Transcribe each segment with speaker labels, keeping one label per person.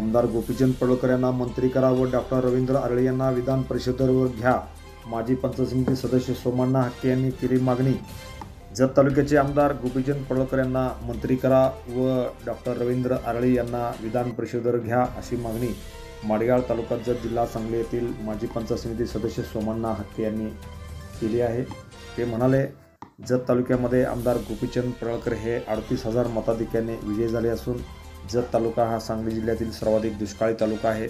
Speaker 1: आमदार गोपीचंद पडळकर यांना मंत्री करा व डॉक्टर रवींद्र आरळे यांना विधान परिषदेवर घ्या. माजी पंचायत समिती सदस्य सोमण्णा हक्के यांनी केली मागणी. जत तालुक्याचे आमदार गोपीचंद पडळकर यांना मंत्री करा व डॉक्टर रवींद्र आरळे यांना विधान परिषदेवर घ्या अशी मागणी माडगाळ तालुका जत जिल्हा सांगली येथील माजी पंचायत समिती सदस्य सोमण्णा हक्के यांनी केली आहे. ते म्हणाले, जत तालुक्यामध्ये आमदार गोपीचंद पडळकर हे 38,000 मताधिक्याने विजयी झाले असून जत तालुका हा सांगली जिल्ह्यातील सर्वाधिक दुष्काळी तालुका आहे.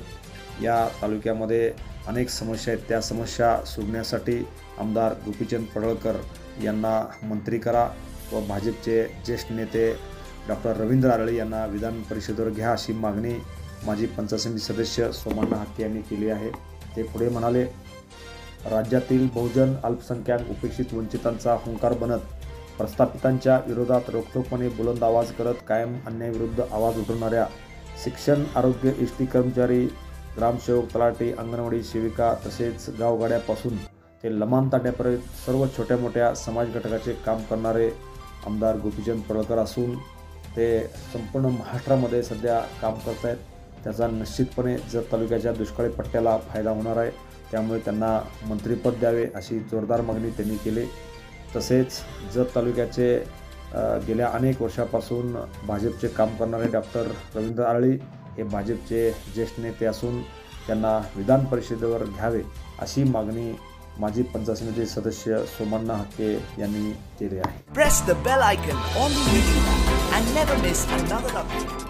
Speaker 1: या तालुक्यामध्ये अनेक समस्या आहेत. त्या समस्या सोडवण्यासाठी आमदार गोपीचंद पडळकर यांना मंत्री करा व भाजपचे ज्येष्ठ नेते डॉक्टर रवींद्र आरळे यांना विधान परिषदेवर घ्या अशी मागणी माजी पंचायत समिती सदस्य सोमण्णा हक्के यांनी केली आहे. ते पुढे म्हणाले, राज्यातील बहुजन अल्पसंख्याक उपेक्षित वंचितांचा हुंकार बनत प्रस्थापितांच्या विरोधात रोखठोकपणे बुलंद आवाज करत कायम अन्यायाविरुद्ध आवाज उठवणाऱ्या शिक्षण, आरोग्य, एसटी कर्मचारी, ग्रामसेवक, तलाठी, अंगणवाडी सेविका तसेच गावगाड्यापासून ते लमान ताट्यापर्यंत सर्व छोट्या मोठ्या समाज घटकाचे काम करणारे आमदार गोपीचंद पडळकर असून ते संपूर्ण महाराष्ट्रामध्ये सध्या काम करत आहेत. त्याचा निश्चितपणे जत तालुक्याच्या दुष्काळी पट्ट्याला फायदा होणार आहे. त्यामुळे त्यांना मंत्रिपद द्यावे अशी जोरदार मागणी त्यांनी केली. तसेच जत तालुक्याचे गेल्या अनेक वर्षापासून भाजपचे काम करणारे डॉक्टर रवींद्र आरळे हे भाजपचे ज्येष्ठ नेते असून त्यांना विधान परिषदेवर घ्यावे अशी मागणी माजी पंचायत समिती सदस्य सोमण्णा हक्के यांनी केली आहे.
Speaker 2: Press the bell icon on the video and never miss another update.